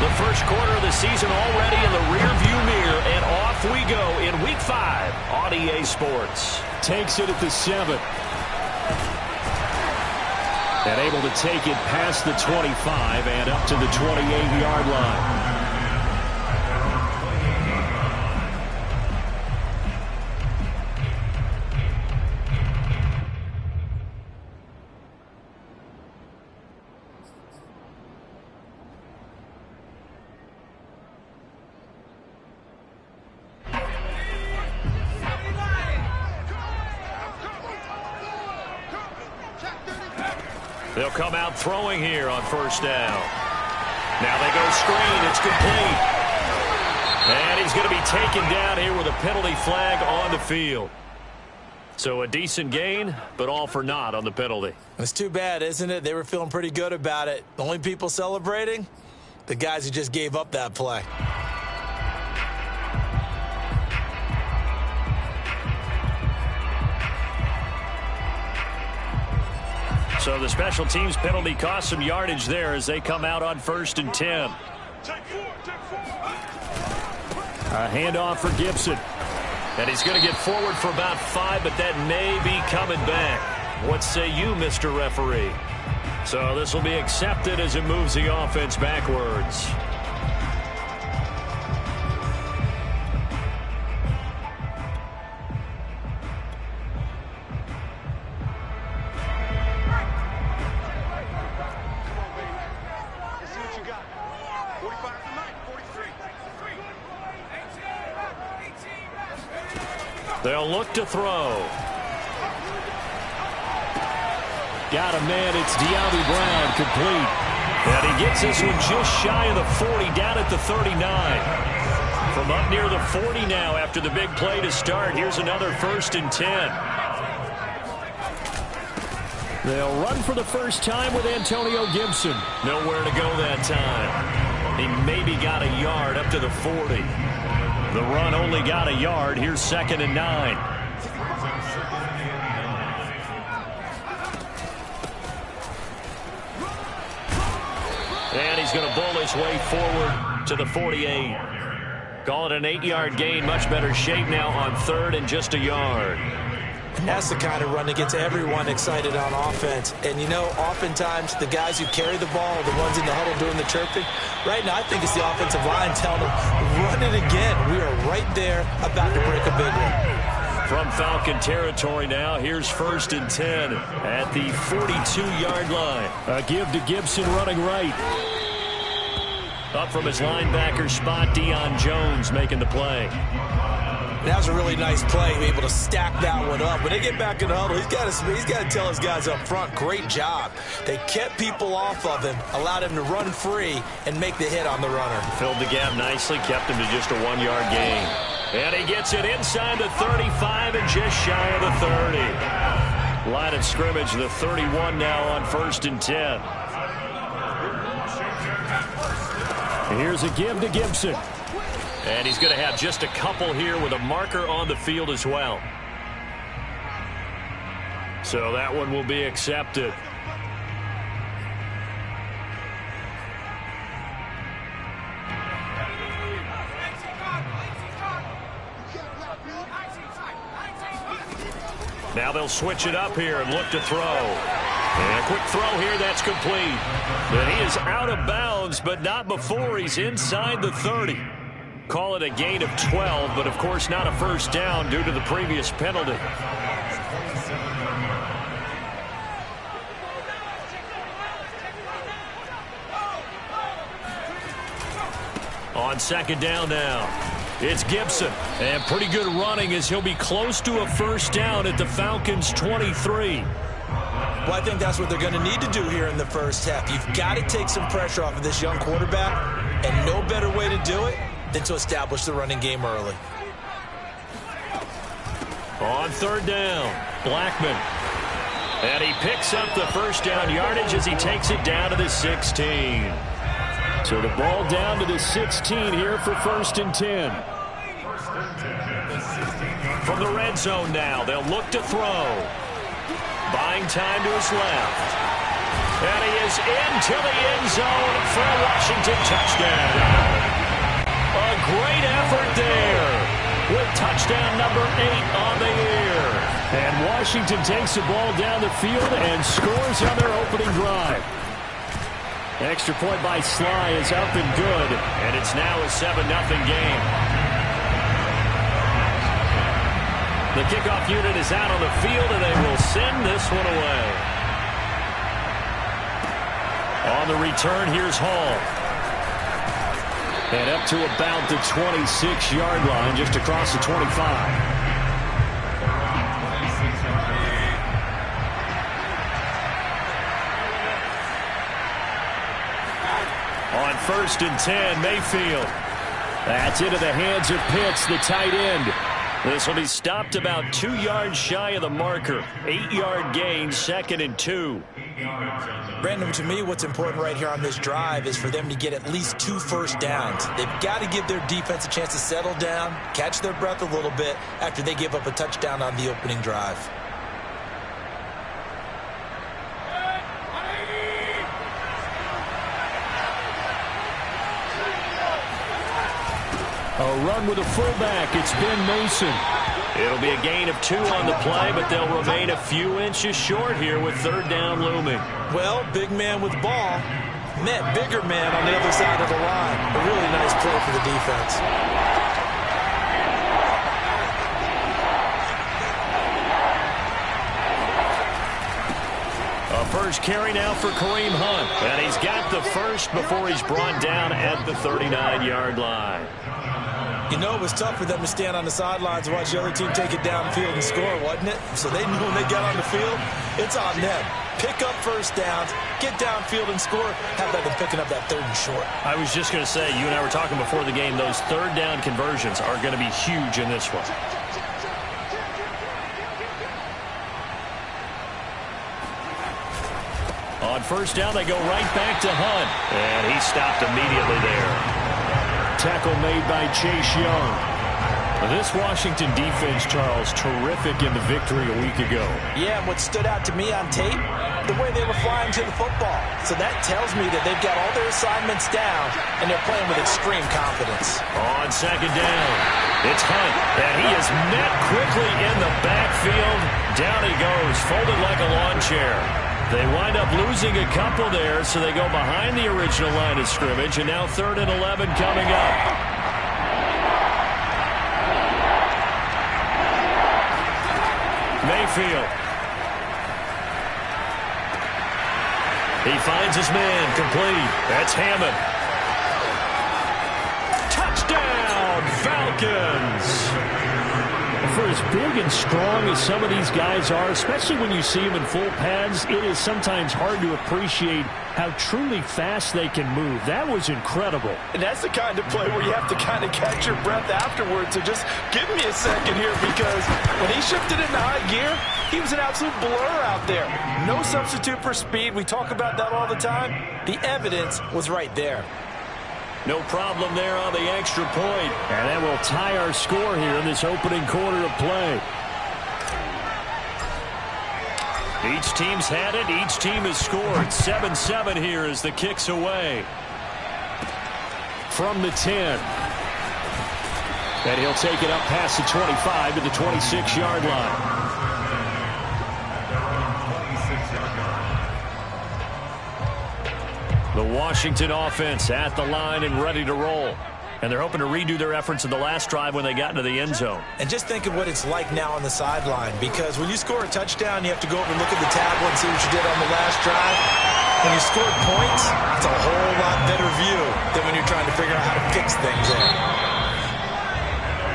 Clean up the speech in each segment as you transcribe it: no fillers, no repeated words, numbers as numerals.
The first quarter of the season already in the rearview mirror, and off we go in Week 5 on EA Sports. Takes it at the 7. And able to take it past the 25 and up to the 28-yard line. They'll come out throwing here on first down. Now they go screen. It's complete. And he's going to be taken down here with a penalty flag on the field. So a decent gain, but all for naught on the penalty. It's too bad, isn't it? They were feeling pretty good about it. The only people celebrating? The guys who just gave up that play. So the special teams penalty cost some yardage there as they come out on 1st and 10. A handoff for Gibson. And he's going to get forward for about 5, but that may be coming back. What say you, Mr. Referee? So this will be accepted as it moves the offense backwards. They'll look to throw. Got a man. It's De'Ami Brown, complete. And he gets this one just shy of the 40, down at the 39. From up near the 40 now after the big play to start. Here's another 1st and 10. They'll run for the first time with Antonio Gibson. Nowhere to go that time. He maybe got a yard up to the 40. The run only got a yard. Here's 2nd and 9. And he's going to bowl his way forward to the 48. Call it an 8-yard gain. Much better shape now on 3rd and just a yard. That's the kind of run that gets everyone excited on offense. And, you know, oftentimes the guys who carry the ball are the ones in the huddle doing the chirping. Right now, I think it's the offensive line telling them, run it again. We are right there about to break a big one. From Falcon territory now, here's 1st and 10 at the 42-yard line. A give to Gibson running right. Up from his linebacker spot, Deion Jones making the play. That was a really nice play, able to stack that one up. When they get back in the huddle, he's got to tell his guys up front, great job. They kept people off of him, allowed him to run free and make the hit on the runner. Filled the gap nicely, kept him to just a 1-yard gain. And he gets it inside the 35 and just shy of the 30. Line of scrimmage, the 31 now on 1st and 10. Here's a give to Gibson. And he's going to have just a couple here with a marker on the field as well. So that one will be accepted. Now they'll switch it up here and look to throw. And a quick throw here, that's complete. And he is out of bounds, but not before he's inside the 30. Call it a gain of 12, but of course not a first down due to the previous penalty. On 2nd down now, it's Gibson. And pretty good running as he'll be close to a first down at the Falcons' 23. Well, I think that's what they're going to need to do here in the first half. You've got to take some pressure off of this young quarterback, and no better way to do it than to establish the running game early. On 3rd down, Blackman. And he picks up the first down yardage as he takes it down to the 16. So the ball down to the 16 here for 1st and 10. From the red zone now, they'll look to throw. Buying time to his left. And he is into the end zone for a Washington touchdown. A great effort there with touchdown number 8 on the year. And Washington takes the ball down the field and scores on their opening drive. Extra point by Sly is up and good. And it's now a 7-0 game. The kickoff unit is out on the field, and they will send this one away. On the return, here's Hall. And up to about the 26-yard line, just across the 25. On 1st and 10, Mayfield. That's into the hands of Pitts, the tight end. This will be stopped about 2 yards shy of the marker. 8-yard gain, 2nd and 2. Brandon, to me, what's important right here on this drive is for them to get at least 2 first downs. They've got to give their defense a chance to settle down, catch their breath a little bit after they give up a touchdown on the opening drive. A run with a fullback. It's Ben Mason. It'll be a gain of 2 on the play, but they'll remain a few inches short here with 3rd down looming. Well, big man with ball met bigger man on the other side of the line. A really nice play for the defense. A first carry now for Kareem Hunt. And he's got the first before he's brought down at the 39-yard line. You know, it was tough for them to stand on the sidelines and watch the other team take it downfield and score, wasn't it? So they knew when they got on the field, it's on them. Pick up first downs, get downfield and score. How about them picking up that 3rd and short? I was just going to say, you and I were talking before the game, those 3rd down conversions are going to be huge in this one. On 1st down, they go right back to Hunt. And he stopped immediately there. Tackle made by Chase Young. This Washington defense, Charles, terrific in the victory a week ago. Yeah, and what stood out to me on tape, the way they were flying to the football. So that tells me that they've got all their assignments down, and they're playing with extreme confidence. On 2nd down, it's Hunt, and he is met quickly in the backfield. Down he goes, folded like a lawn chair. They wind up losing a couple there, so they go behind the original line of scrimmage, and now 3rd and 11 coming up. Mayfield. He finds his man, complete. That's Hammond. Touchdown, Falcons! For as big and strong as some of these guys are, especially when you see them in full pads, it is sometimes hard to appreciate how truly fast they can move. That was incredible. And that's the kind of play where you have to kind of catch your breath afterwards. So just give me a second here, because when he shifted into high gear, he was an absolute blur out there. No substitute for speed. We talk about that all the time. The evidence was right there. No problem there on the extra point. And that will tie our score here in this opening quarter of play. Each team's had it. Each team has scored. 7-7 here as the kick's away. From the 10. And he'll take it up past the 25 to the 26-yard line. The Washington offense at the line and ready to roll. And they're hoping to redo their efforts in the last drive when they got into the end zone. And just think of what it's like now on the sideline, because when you score a touchdown, you have to go over and look at the tablet and see what you did on the last drive. When you scored points, it's a whole lot better view than when you're trying to figure out how to fix things there.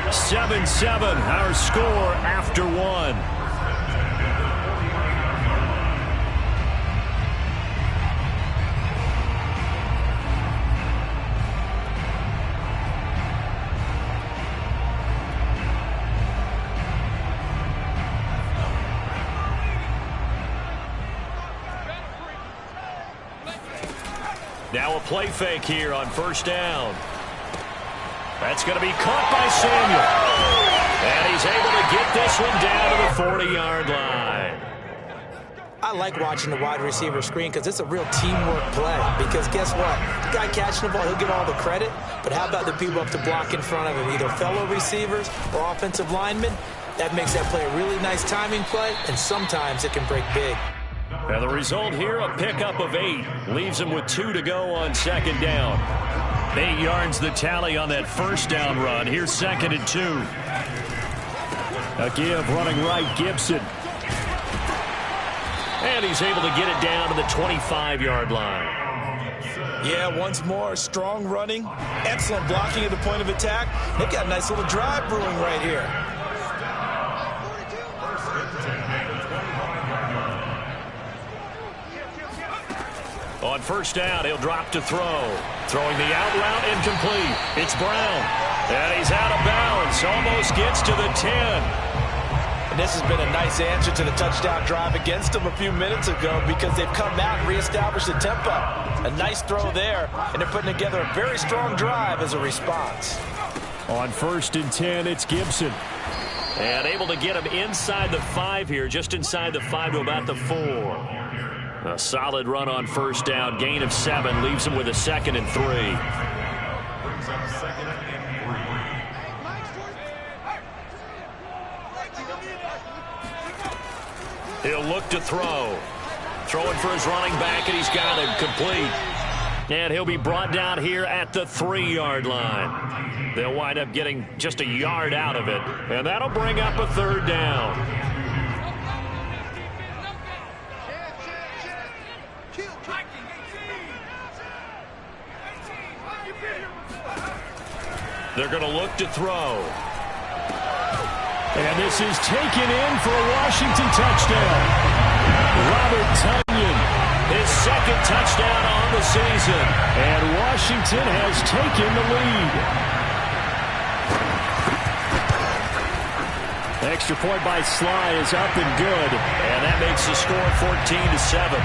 7-7, our score after 1. Now a play fake here on 1st down. That's going to be caught by Samuel. And he's able to get this one down to the 40-yard line. I I like watching the wide receiver screen because it's a real teamwork play. Because guess what? The guy catching the ball, he'll get all the credit. But how about the people up to block in front of him, either fellow receivers or offensive linemen? That makes that play a really nice timing play, and sometimes it can break big. And the result here, a pickup of 8. Leaves him with 2 to go on second down. 8 yards the tally on that first down run. Here's 2nd and 2. A give running right, Gibson. And he's able to get it down to the 25-yard line. Yeah, once more, strong running, excellent blocking at the point of attack. They've got a nice little drive brewing right here. On first down, he'll drop to throw. Throwing the out route, incomplete. It's Brown. And he's out of bounds. Almost gets to the 10. And this has been a nice answer to the touchdown drive against them a few minutes ago because they've come out and reestablished the tempo. A nice throw there, and they're putting together a very strong drive as a response. On 1st and 10, it's Gibson. And able to get him inside the 5 here, just inside the 5 to about the 4. A solid run on first down. Gain of 7 leaves him with a 2nd and 3. He'll look to throw. Throwing for his running back, and he's got him complete. And he'll be brought down here at the 3-yard line. They'll wind up getting just a yard out of it. And that'll bring up a 3rd down. They're going to look to throw. And this is taken in for a Washington touchdown. Robert Tonyan, his 2nd touchdown on the season. And Washington has taken the lead. Extra point by Sly is up and good. And that makes the score 14-7.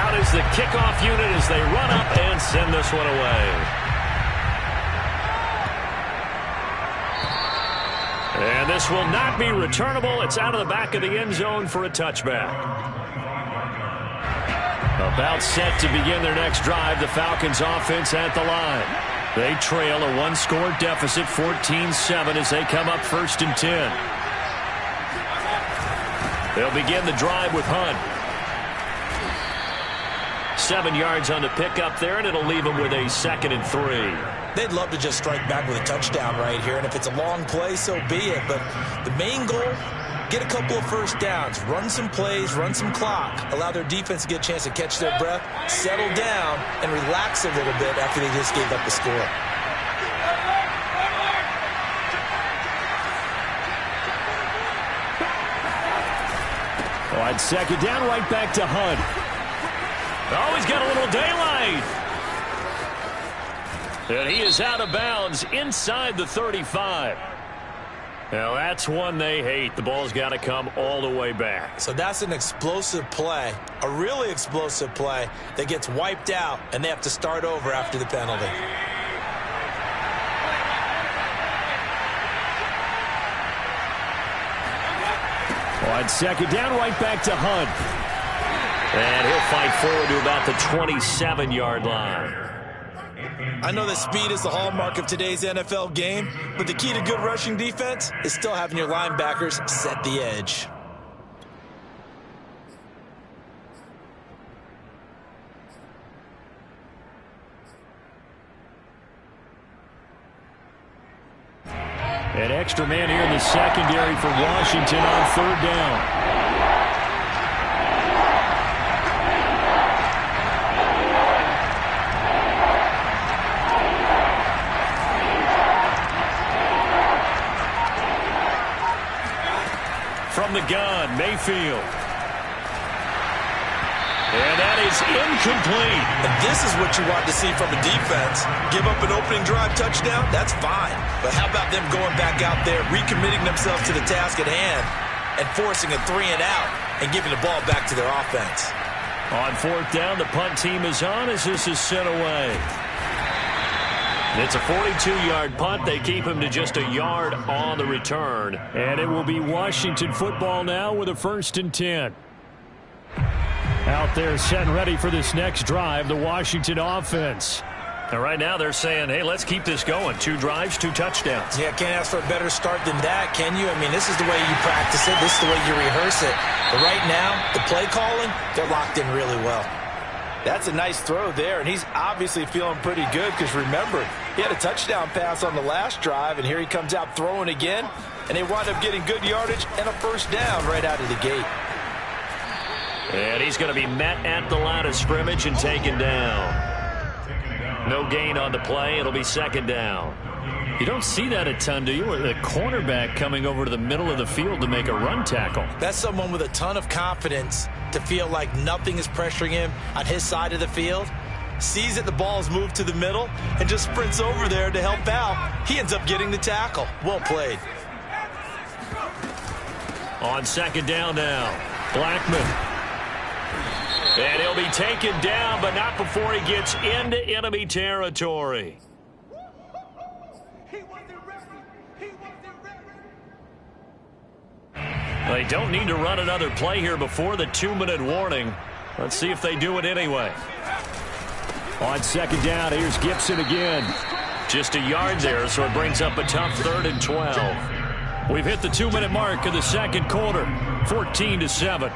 Out is the kickoff unit as they run up and send this one away. And this will not be returnable. It's out of the back of the end zone for a touchback. About set to begin their next drive, the Falcons offense at the line. They trail a 1-score deficit, 14-7, as they come up 1st and 10. They'll begin the drive with Hunt. 7 yards on the pickup there, and it'll leave them with a 2nd and 3. They'd love to just strike back with a touchdown right here, and if it's a long play, so be it. But the main goal, get a couple of first downs, run some plays, run some clock, allow their defense to get a chance to catch their breath, settle down, and relax a little bit after they just gave up the score. On 2nd down, right back to Hunt. Oh, he's got a little daylight. And he is out of bounds inside the 35. Now, that's one they hate. The ball's got to come all the way back. So that's an explosive play, a really explosive play that gets wiped out, and they have to start over after the penalty. On 2nd down, right back to Hunt. And he'll fight forward to about the 27-yard line. I know that speed is the hallmark of today's NFL game, but the key to good rushing defense is still having your linebackers set the edge. An extra man here in the secondary for Washington on 3rd down. From the gun, Mayfield. And that is incomplete. And this is what you want to see from a defense. Give up an opening drive touchdown, that's fine. But how about them going back out there, recommitting themselves to the task at hand, and forcing a 3 and out, and giving the ball back to their offense. On 4th down, the punt team is on as this is sent away. It's a 42-yard punt. They keep him to just a yard on the return. And it will be Washington football now with a 1st and 10. Out there set and ready for this next drive, the Washington offense. And right now they're saying, hey, let's keep this going. 2 drives, 2 touchdowns. Yeah, can't ask for a better start than that, can you? I mean, this is the way you practice it. This is the way you rehearse it. But right now, the play calling, they're locked in really well. That's a nice throw there, and he's obviously feeling pretty good because, remember, he had a touchdown pass on the last drive, and here he comes out throwing again, and they wind up getting good yardage and a 1st down right out of the gate. And he's going to be met at the line of scrimmage and taken down. No gain on the play. It'll be 2nd down. You don't see that a ton, do you? The cornerback coming over to the middle of the field to make a run tackle. That's someone with a ton of confidence to feel like nothing is pressuring him on his side of the field. Sees that the ball is moved to the middle and just sprints over there to help out. He ends up getting the tackle. Well played. On 2nd down now, Blackman. And he'll be taken down, but not before he gets into enemy territory. They don't need to run another play here before the 2-minute warning. Let's see if they do it anyway. On 2nd down, here's Gibson again. Just a yard there, so it brings up a tough 3rd and 12. We've hit the 2-minute mark of the 2nd quarter, 14-7.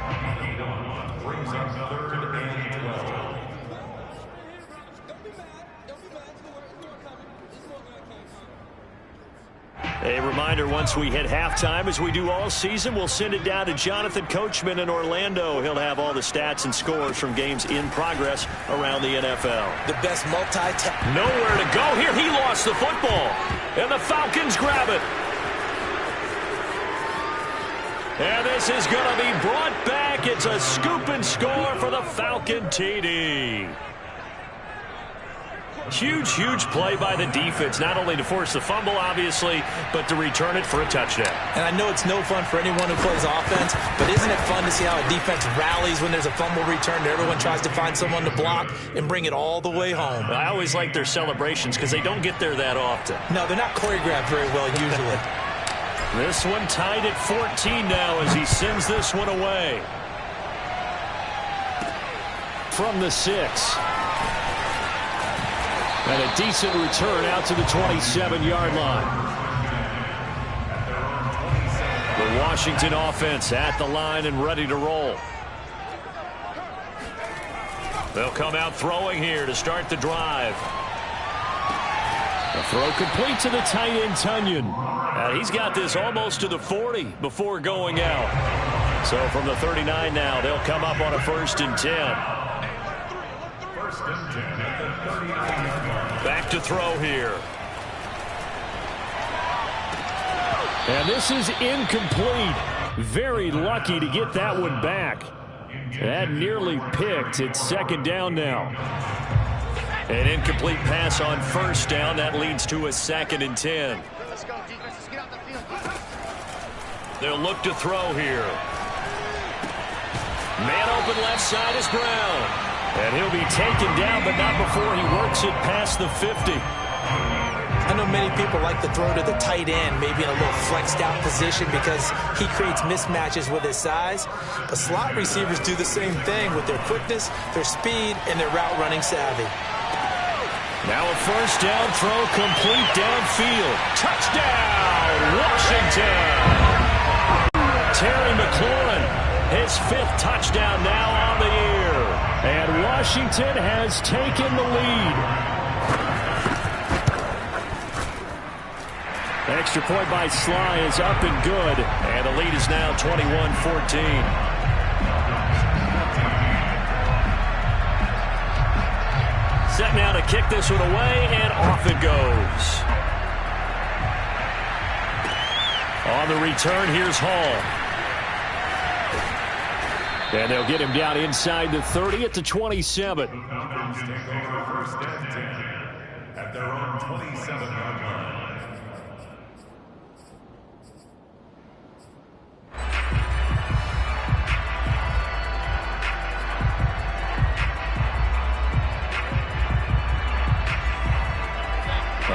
A reminder, once we hit halftime, as we do all season, we'll send it down to Jonathan Coachman in Orlando. He'll have all the stats and scores from games in progress around the NFL. The best Nowhere to go here. He lost the football, and the Falcons grab it. And this is going to be brought back. It's a scoop and score for the Falcon TD. Huge play by the defense, not only to force the fumble, obviously, but to return it for a touchdown. And I know it's no fun for anyone who plays offense, but isn't it fun to see how a defense rallies when there's a fumble return? Everyone tries to find someone to block and bring it all the way home. I always like their celebrations because they don't get there that often. No, they're not choreographed very well usually. This one tied at 14 now as he sends this one away. From the 6. And a decent return out to the 27-yard line. The Washington offense at the line and ready to roll. They'll come out throwing here to start the drive. The throw complete to the tight end, Tunyon. And he's got this almost to the 40 before going out. So from the 39 now, they'll come up on a 1st and 10. Back to throw here. And this is incomplete. Very lucky to get that one back. That nearly picked. It's 2nd down now. An incomplete pass on 1st down. That leads to a 2nd and 10. Let's go, defense. Let's get out the field. They'll look to throw here. Man open left side is Brown. And he'll be taken down, but not before he works it past the 50. I know many people like to throw to the tight end, maybe in a little flexed out position because he creates mismatches with his size. But slot receivers do the same thing with their quickness, their speed, and their route running savvy. Now a 1st down throw complete downfield. Touchdown, Washington! Terry McLaurin, his 5th touchdown now on the year. And Washington has taken the lead. Extra point by Sly is up and good. And the lead is now 21-14. Set now to kick this one away, and off it goes. On the return, here's Hall. And they'll get him down inside the 30 at the 27. Falcons take over 1st and 10 at their own 27-yard line.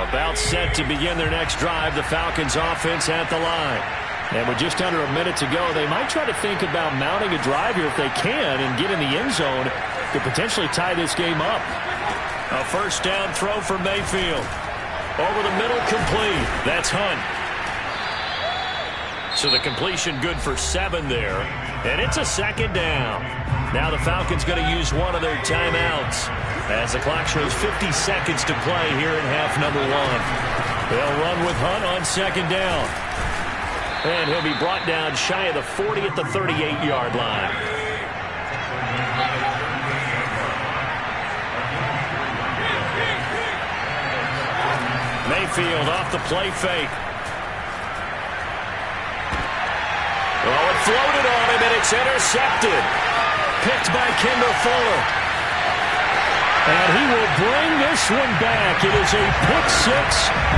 About set to begin their next drive, the Falcons offense at the line. And with just under a minute to go, they might try to think about mounting a drive here if they can and get in the end zone to potentially tie this game up. A first down throw for Mayfield. Over the middle, complete. That's Hunt. So the completion good for 7 there. And it's a second down. Now the Falcons going to use one of their timeouts as the clock shows 50 seconds to play here in half number 1. They'll run with Hunt on second down. And he'll be brought down shy of the 40 at the 38-yard line. Mayfield off the play fake. Oh, it floated on him, and it's intercepted. Picked by Kendall Fuller. And he will bring this one back. It is a pick 6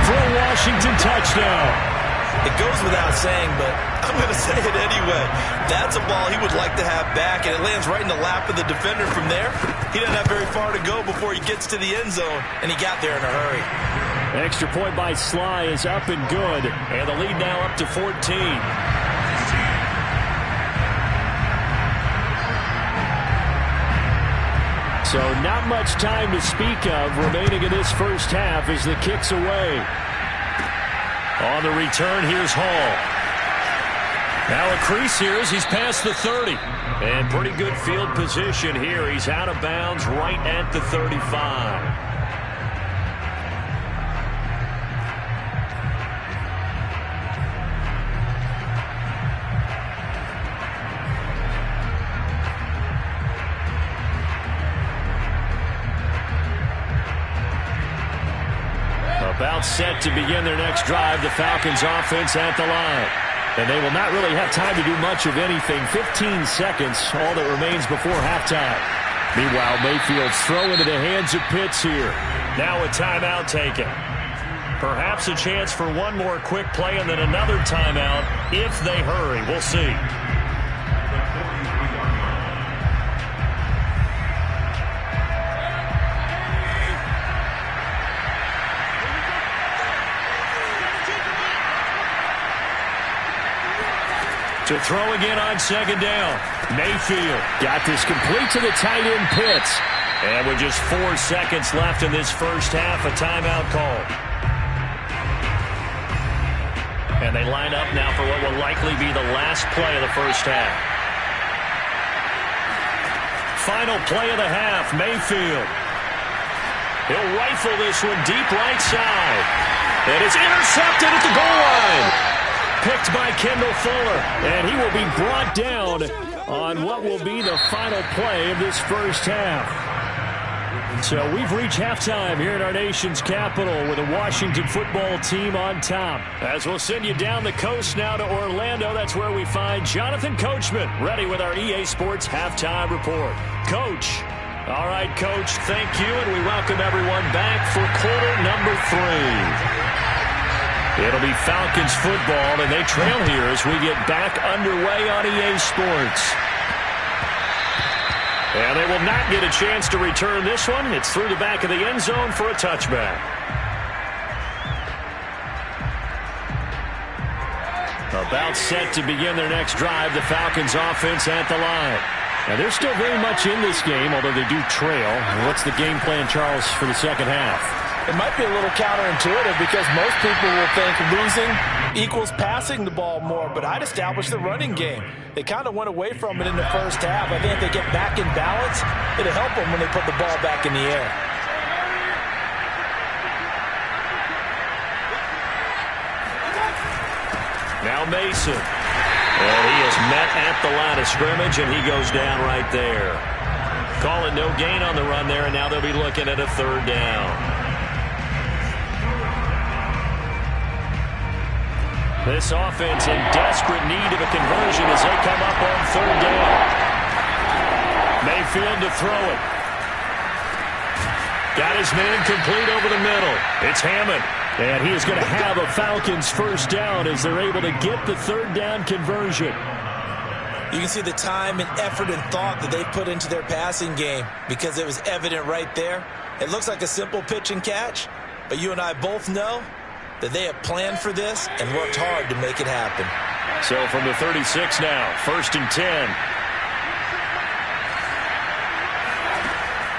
for a Washington touchdown. It goes without saying, but I'm going to say it anyway. That's a ball he would like to have back, and it lands right in the lap of the defender from there. He doesn't have very far to go before he gets to the end zone, and he got there in a hurry. Extra point by Sly is up and good, and the lead now up to 14. So not much time to speak of remaining in this first half as the kick's away. On the return, here's Hall. Now a crease here as he's past the 30. And pretty good field position here. He's out of bounds right at the 35. About set to begin their next drive, the Falcons offense at the line. And they will not really have time to do much of anything. 15 seconds, all that remains before halftime. Meanwhile, Mayfield's throw into the hands of Pitts here. Now a timeout taken. Perhaps a chance for one more quick play and then another timeout if they hurry. We'll see. To throw again on second down. Mayfield got this complete to the tight end Pitts. And with just 4 seconds left in this first half, a timeout call. And they line up now for what will likely be the last play of the first half. Final play of the half, Mayfield. He'll rifle this one deep right side. And it's intercepted at the goal line. Picked by Kendall Fuller, and he will be brought down on what will be the final play of this first half. So we've reached halftime here in our nation's capital with the Washington football team on top. As we'll send you down the coast now to Orlando, that's where we find Jonathan Coachman ready with our EA Sports halftime report. Coach. All right, Coach, thank you, and we welcome everyone back for quarter number 3. It'll be Falcons football, and they trail here as we get back underway on EA Sports. And they will not get a chance to return this one. It's through the back of the end zone for a touchback. About set to begin their next drive, the Falcons offense at the line. And they're still very much in this game, although they do trail. What's the game plan, Charles, for the second half? It might be a little counterintuitive because most people will think losing equals passing the ball more, but I'd establish the running game. They kind of went away from it in the first half. I think if they get back in balance, it'll help them when they put the ball back in the air. Now Mason. And he is met at the line of scrimmage, and he goes down right there. Calling no gain on the run there, and now they'll be looking at a third down. This offense in desperate need of a conversion as they come up on third down. Mayfield to throw it. Got his man complete over the middle. It's Hammond. And he is going to have a Falcons first down as they're able to get the third down conversion. You can see the time and effort and thought that they put into their passing game because it was evident right there. It looks like a simple pitch and catch, But you and I both know that they have planned for this and worked hard to make it happen. So from the 36 now, 1st and 10.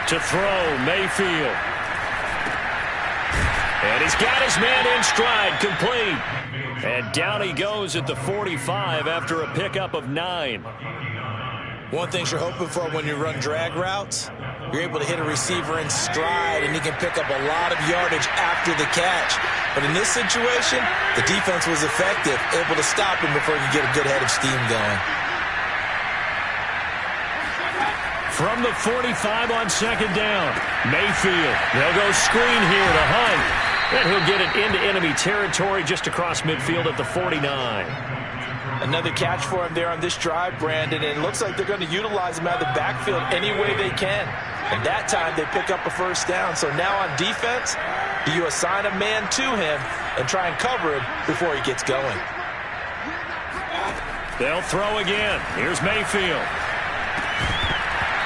To throw, Mayfield. And he's got his man in stride, complete. And down he goes at the 45 after a pickup of 9. One thing you're hoping for when you run drag routes, you're able to hit a receiver in stride, and he can pick up a lot of yardage after the catch. But in this situation, the defense was effective, able to stop him before he could get a good head of steam going. From the 45 on 2nd down, Mayfield. They'll go screen here to Hunt. And he'll get it into enemy territory just across midfield at the 49. Another catch for him there on this drive, Brandon, and it looks like they're going to utilize him out of the backfield any way they can. And that time they pick up a 1st down. So now on defense, do you assign a man to him and try and cover him before he gets going? They'll throw again. Here's Mayfield.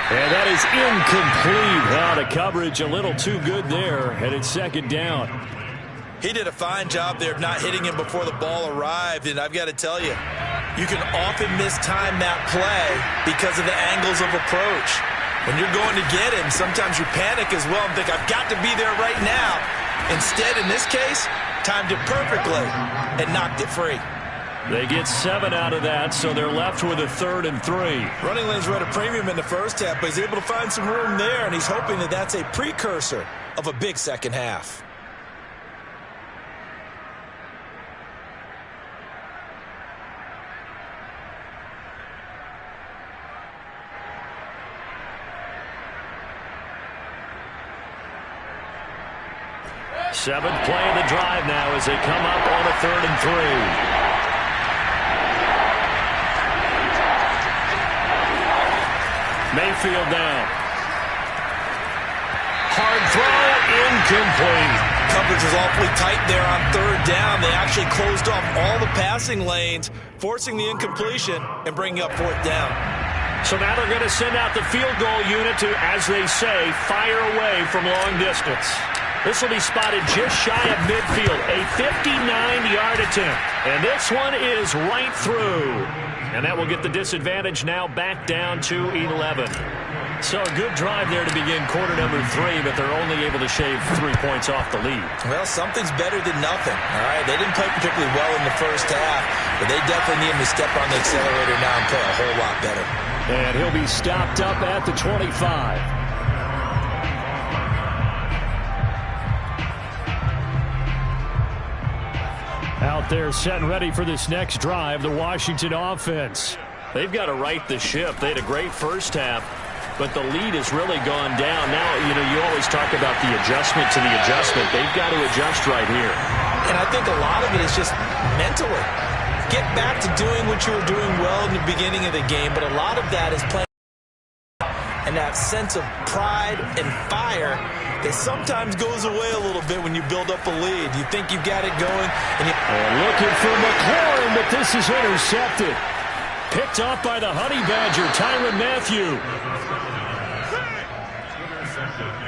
And that is incomplete. Well, the coverage a little too good there, and it's 2nd down. He did a fine job there of not hitting him before the ball arrived, and I've got to tell you, you can often mistime that play because of the angles of approach. When you're going to get him, sometimes you panic as well and think, I've got to be there right now. Instead, in this case, timed it perfectly and knocked it free. They get 7 out of that, so they're left with a 3rd and 3. Running lanes were at a premium in the first half, but he's able to find some room there, and he's hoping that that's a precursor of a big second half. Seventh play of the drive now as they come up on a 3rd and 3. Mayfield down. Hard throw, incomplete. Coverage was awfully tight there on 3rd down. They actually closed off all the passing lanes, forcing the incompletion and bringing up 4th down. So now they're going to send out the field goal unit to, as they say, fire away from long distance. This will be spotted just shy of midfield, a 59-yard attempt. And this one is right through. And that will get the disadvantage now back down to 11. So a good drive there to begin quarter number 3, but they're only able to shave 3 points off the lead. Well, something's better than nothing. All right, they didn't play particularly well in the first half, but they definitely need him to step on the accelerator now and play a whole lot better. And he'll be stopped up at the 25. Out there set and ready for this next drive, the Washington offense. They've got to right the ship. They had a great first half, but the lead has really gone down. Now, you always talk about the adjustment to the adjustment. They've got to adjust right here. And I think a lot of it is just mentally. Get back to doing what you were doing well in the beginning of the game, but a lot of that is playing and that sense of pride and fire that sometimes goes away a little bit when you build up a lead. You think you've got it going. And looking for McLaurin, but this is intercepted. Picked off by the Honey Badger, Tyrann Mathieu.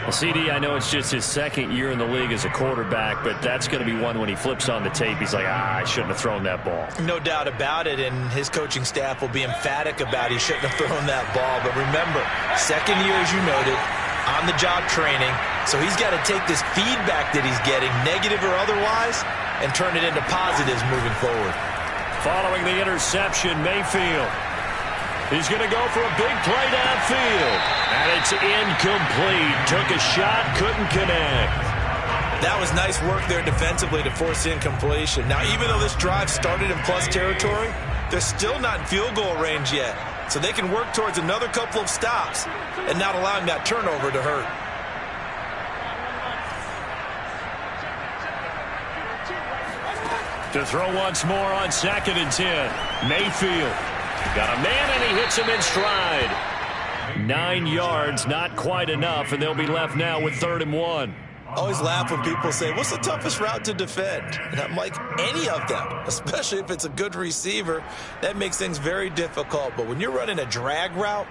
Well, CD, I know it's just his 2nd year in the league as a quarterback, but that's going to be one when he flips on the tape. He's like, I shouldn't have thrown that ball. No doubt about it, and his coaching staff will be emphatic about he shouldn't have thrown that ball. But remember, 2nd year, as you noted, on-the-job training, so he's got to take this feedback that he's getting, negative or otherwise, and turn it into positives moving forward. Following the interception, Mayfield. He's going to go for a big play downfield. And it's incomplete. Took a shot, couldn't connect. That was nice work there defensively to force incompletion. Now, even though this drive started in plus territory, they're still not in field goal range yet. So they can work towards another couple of stops and not allowing that turnover to hurt. To throw once more on 2nd and 10. Mayfield. Got a man, and he hits him in stride. 9 yards, not quite enough, and they'll be left now with 3rd and 1. I always laugh when people say, what's the toughest route to defend? And I'm like, any of them, especially if it's a good receiver. That makes things very difficult. But when you're running a drag route,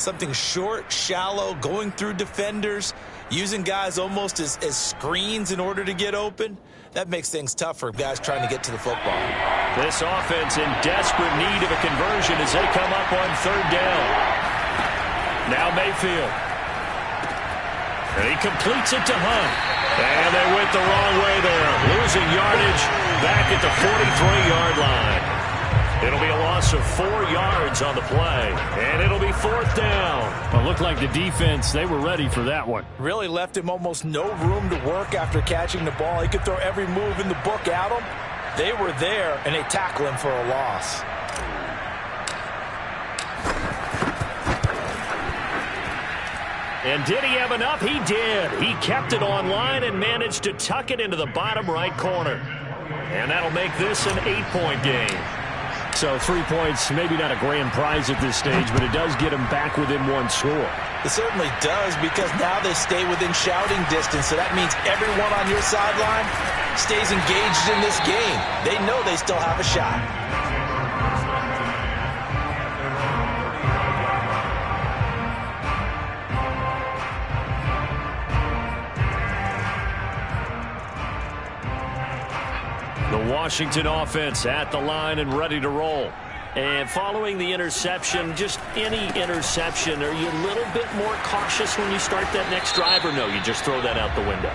something short, shallow, going through defenders, using guys almost as screens in order to get open. That makes things tough for guys trying to get to the football. This offense in desperate need of a conversion as they come up on third down. Now Mayfield. And he completes it to Hunt. And they went the wrong way there. Losing yardage back at the 43-yard line. It'll be a loss of 4 yards on the play. And it'll be fourth down. Well, it looked like the defense, they were ready for that one. Really left him almost no room to work after catching the ball. He could throw every move in the book at him. They were there, and they tackle him for a loss. And did he have enough? He did. He kept it on line and managed to tuck it into the bottom right corner. And that'll make this an 8-point game. So 3 points, maybe not a grand prize at this stage, but it does get them back within one score. It certainly does, because now they stay within shouting distance. So that means everyone on your sideline stays engaged in this game. They know they still have a shot. The Washington offense at the line and ready to roll. And following the interception, just any interception, are you a little bit more cautious when you start that next drive, or no, you just throw that out the window?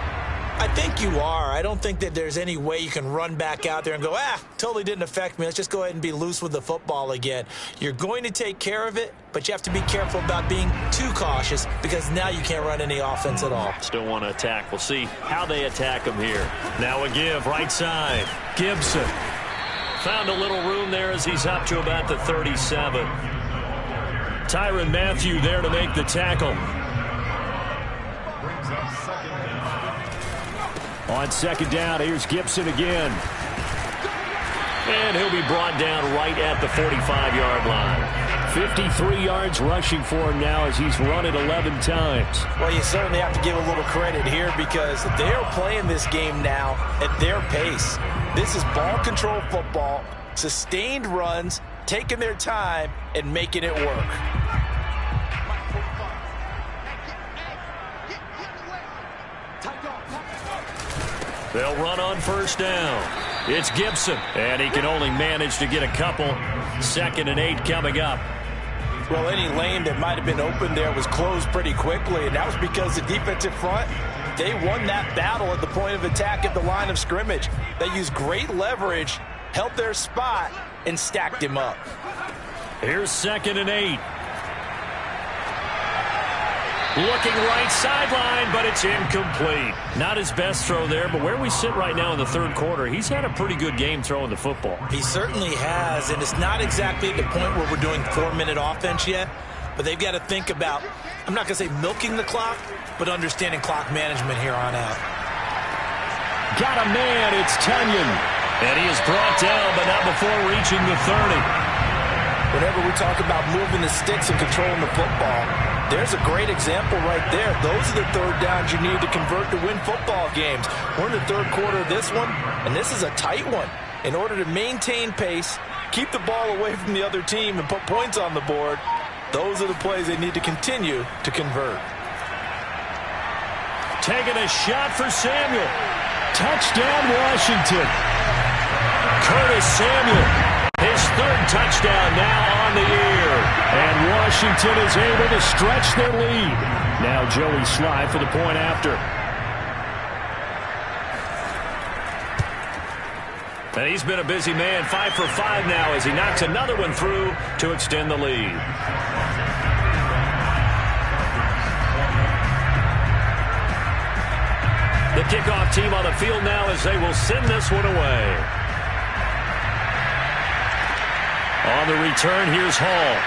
I think you are. I don't think that there's any way you can run back out there and go, totally didn't affect me. Let's just go ahead and be loose with the football again. You're going to take care of it, but you have to be careful about being too cautious, because now you can't run any offense at all. Still want to attack. We'll see how they attack him here. Now a give, right side. Gibson. Found a little room there as he's up to about the 37. Tyrann Mathieu there to make the tackle. On second down, here's Gibson again. And he'll be brought down right at the 45-yard line. 53 yards rushing for him now as he's run it 11 times. Well, you certainly have to give a little credit here, because they're playing this game now at their pace. This is ball control football, sustained runs, taking their time, and making it work. They'll run on first down. It's Gibson, and he can only manage to get a couple. 2nd and 8 coming up. Well, any lane that might have been open there was closed pretty quickly, and that was because the defensive front, they won that battle at the point of attack at the line of scrimmage. They used great leverage, held their spot, and stacked him up. Here's 2nd and 8. Looking right sideline, but it's incomplete. Not his best throw there, but where we sit right now in the third quarter, he's had a pretty good game throwing the football. He certainly has, and it's not exactly at the point where we're doing 4-minute offense yet, but they've got to think about, I'm not going to say milking the clock, but understanding clock management here on out. Got a man, it's Tunyon. And he is brought down, but not before reaching the 30. Whenever we talk about moving the sticks and controlling the football, there's a great example right there. Those are the third downs you need to convert to win football games. We're in the third quarter of this one, and this is a tight one. In order to maintain pace, keep the ball away from the other team, and put points on the board, those are the plays they need to continue to convert. Taking a shot for Samuel. Touchdown, Washington. Curtis Samuel, his third touchdown now on the year. And Washington is able to stretch their lead. Now Joey Sly for the point after. And he's been a busy man, 5 for 5 now as he knocks another one through to extend the lead. The kickoff team on the field now as they will send this one away. On the return, here's Hall.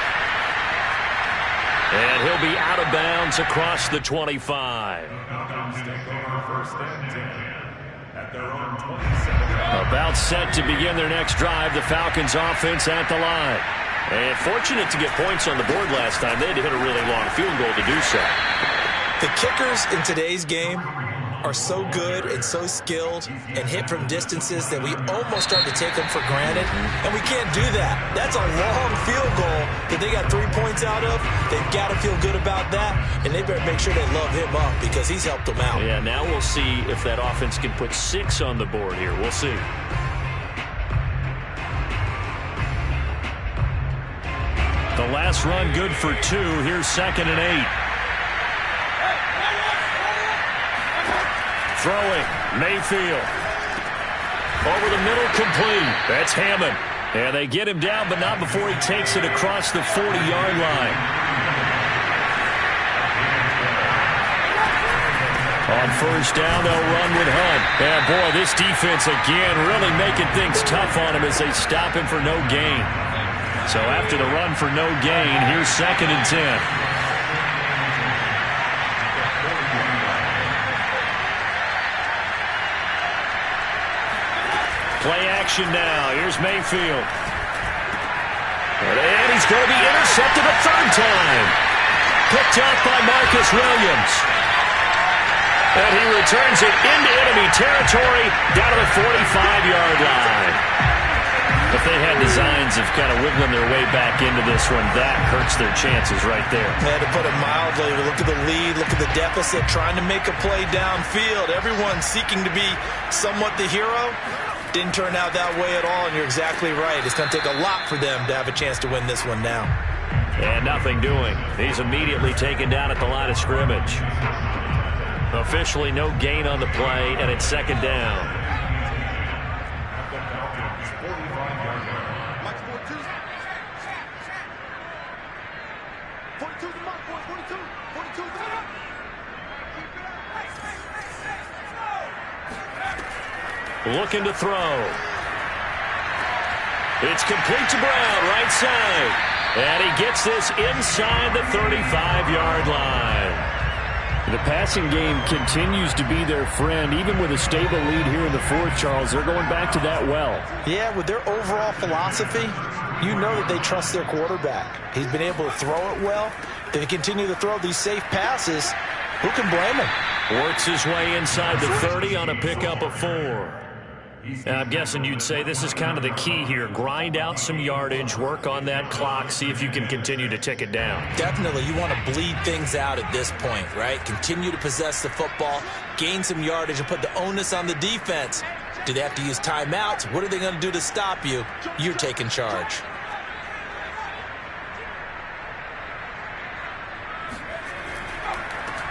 And he'll be out of bounds across the 25. About set to begin their next drive, the Falcons offense at the line. And fortunate to get points on the board last time. They had to hit a really long field goal to do so. The kickers in today's game are so good and so skilled and hit from distances that we almost start to take them for granted, and we can't do that. That's a long field goal that they got 3 points out of. They've got to feel good about that, and they better make sure they love him up because he's helped them out. Yeah, now we'll see if that offense can put 6 on the board here. We'll see. The last run good for 2. Here's 2nd and 8. Throwing, Mayfield. Over the middle, complete. That's Hammond. And they get him down, but not before he takes it across the 40-yard line. On first down, they'll run with Hunt. And boy, this defense again really making things tough on him as they stop him for no gain. So after the run for no gain, here's 2nd and 10. Play action now. Here's Mayfield. And he's going to be intercepted a 3rd time. Picked up by Marcus Williams. And he returns it into enemy territory down to the 45-yard line. If they had designs of kind of wiggling their way back into this one, that hurts their chances right there. Man, to put it mildly, look at the lead, look at the deficit, trying to make a play downfield. Everyone seeking to be somewhat the hero. Didn't turn out that way at all, and you're exactly right. It's going to take a lot for them to have a chance to win this one now. And nothing doing. He's immediately taken down at the line of scrimmage. Officially no gain on the play, and it's 2nd down. Looking to throw. It's complete to Brown, right side. And he gets this inside the 35-yard line. The passing game continues to be their friend. Even with a stable lead here in the 4th, Charles, they're going back to that well. Yeah, with their overall philosophy, you know that they trust their quarterback. He's been able to throw it well. They continue to throw these safe passes. Who can blame him? Works his way inside the 30 on a pickup of 4. I'm guessing you'd say this is kind of the key here. Grind out some yardage, work on that clock, see if you can continue to tick it down. Definitely. You want to bleed things out at this point, right? Continue to possess the football, gain some yardage, and put the onus on the defense. Do they have to use timeouts? What are they going to do to stop you? You're taking charge.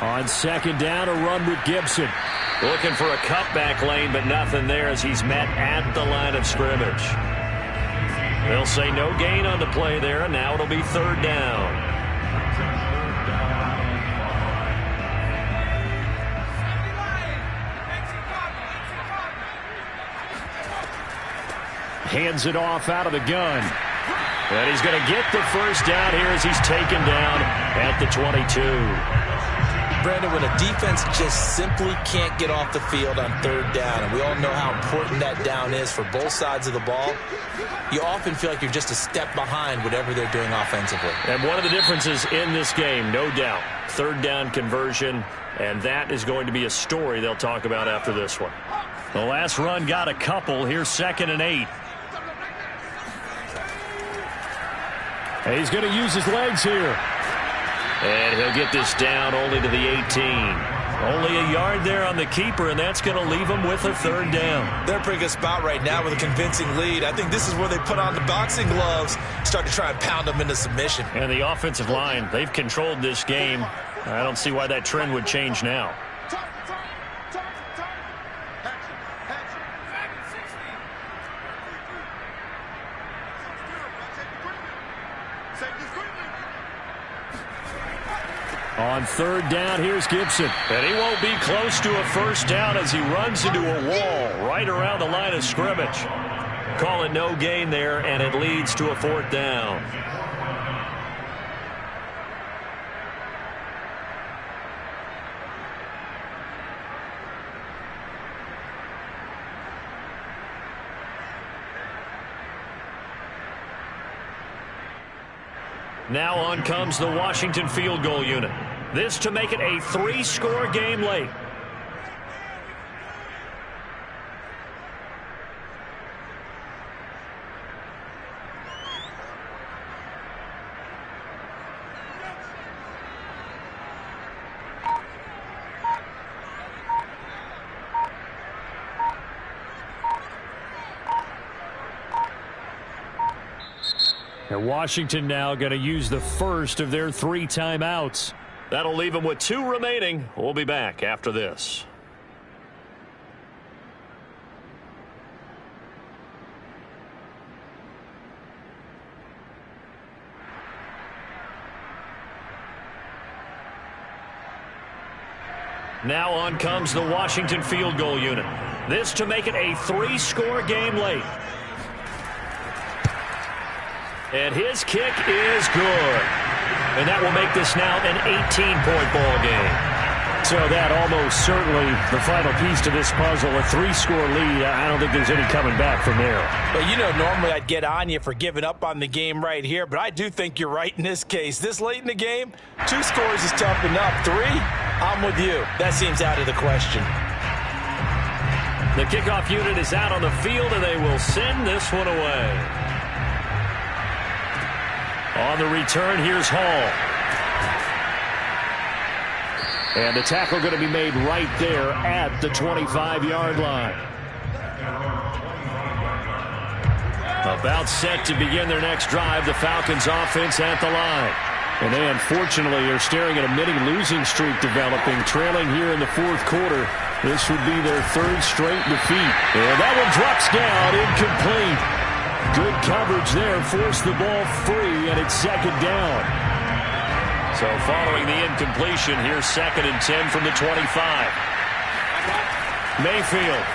On 2nd down, a run with Gibson. Looking for a cutback lane, but nothing there as he's met at the line of scrimmage. They'll say no gain on the play there, and now it'll be 3rd down. Hands it off out of the gun. And he's going to get the 1st down here as he's taken down at the 22. Brandon, when a defense just simply can't get off the field on 3rd down, and we all know how important that down is for both sides of the ball, you often feel like you're just a step behind whatever they're doing offensively. And one of the differences in this game, no doubt, 3rd down conversion, and that is going to be a story they'll talk about after this one. The last run got a couple. Here's 2nd and 8. And he's going to use his legs here. And he'll get this down only to the 18. Only a yard there on the keeper, and that's going to leave him with a 3rd down. They're in a pretty good spot right now with a convincing lead. I think this is where they put on the boxing gloves, start to try and pound them into submission. And the offensive line, they've controlled this game. I don't see why that trend would change now. On 3rd down, here's Gibson. And he won't be close to a 1st down as he runs into a wall right around the line of scrimmage. Call it no gain there, and it leads to a 4th down. Now on comes the Washington field goal unit. This to make it a 3-score game late. And Washington now going to use the first of their 3 timeouts. That'll leave them with 2 remaining. We'll be back after this. Now on comes the Washington field goal unit. This to make it a 3-score game late. And his kick is good. And that will make this now an 18-point ball game. So that almost certainly the final piece to this puzzle, a 3-score lead. I don't think there's any coming back from there. Well, you know, normally I'd get on you for giving up on the game right here, but I do think you're right in this case. This late in the game, 2 scores is tough enough. 3, I'm with you. That seems out of the question. The kickoff unit is out on the field, and they will send this one away. On the return, here's Hall. And the tackle going to be made right there at the 25-yard line. About set to begin their next drive, the Falcons offense at the line. And they unfortunately are staring at a mini losing streak developing, trailing here in the 4th quarter. This would be their 3rd straight defeat. And that one drops down, incomplete. Good coverage there, forced the ball free, and it's 2nd down. So following the incompletion, here's 2nd and 10 from the 25. Mayfield.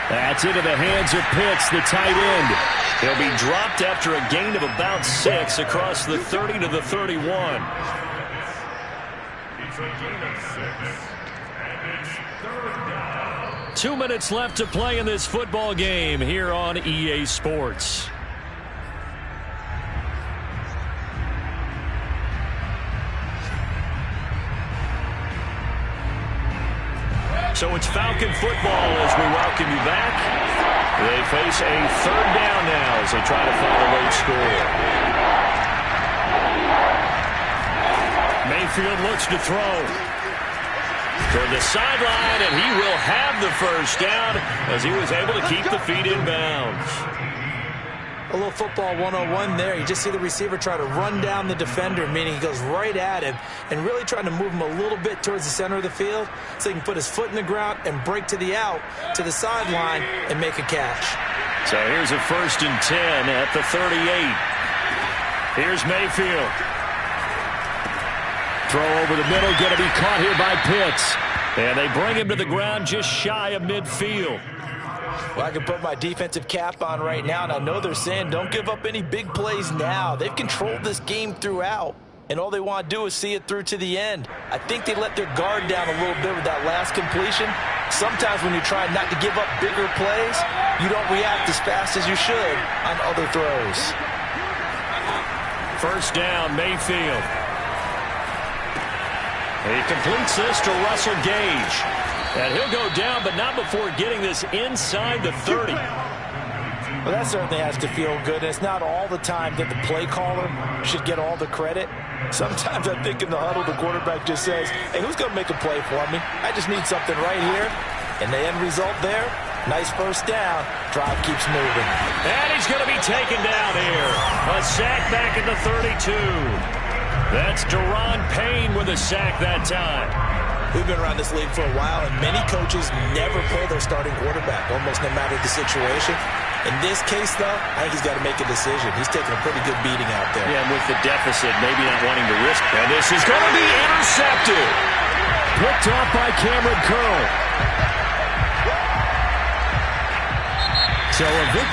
That's into the hands of Pitts, the tight end. He'll be dropped after a gain of about 6 across the 30 to the 31. It's a gain of 6, and it's 3rd down. 2 minutes left to play in this football game here on EA Sports. So it's Falcon football as we welcome you back. They face a 3rd down now as they try to find a late score. Mayfield looks to throw. Toward the sideline, and he will have the 1st down as he was able to keep the feet in bounds. A little football 101 there. You just see the receiver try to run down the defender, meaning he goes right at him and really trying to move him a little bit towards the center of the field so he can put his foot in the ground and break to the out, to the sideline, and make a catch. So here's a 1st and 10 at the 38. Here's Mayfield. Throw over the middle, going to be caught here by Pitts. And they bring him to the ground just shy of midfield. Well, I can put my defensive cap on right now, and I know they're saying don't give up any big plays now. They've controlled this game throughout, and all they want to do is see it through to the end. I think they let their guard down a little bit with that last completion. Sometimes when you try not to give up bigger plays, you don't react as fast as you should on other throws. 1st down, Mayfield. He completes this to Russell Gage. And he'll go down, but not before getting this inside the 30. Well, that certainly has to feel good. And it's not all the time that the play caller should get all the credit. Sometimes I think in the huddle, the quarterback just says, hey, who's going to make a play for me? I just need something right here. And the end result there, nice 1st down. Drive keeps moving. And he's going to be taken down here. A sack back at the 32. That's Deron Payne with a sack that time. We've been around this league for a while, and many coaches never play their starting quarterback, almost no matter the situation. In this case, though, I think he's got to make a decision. He's taking a pretty good beating out there. Yeah, and with the deficit, maybe not wanting to risk. And this is going to be intercepted. Picked off by Cameron Curl. So a victory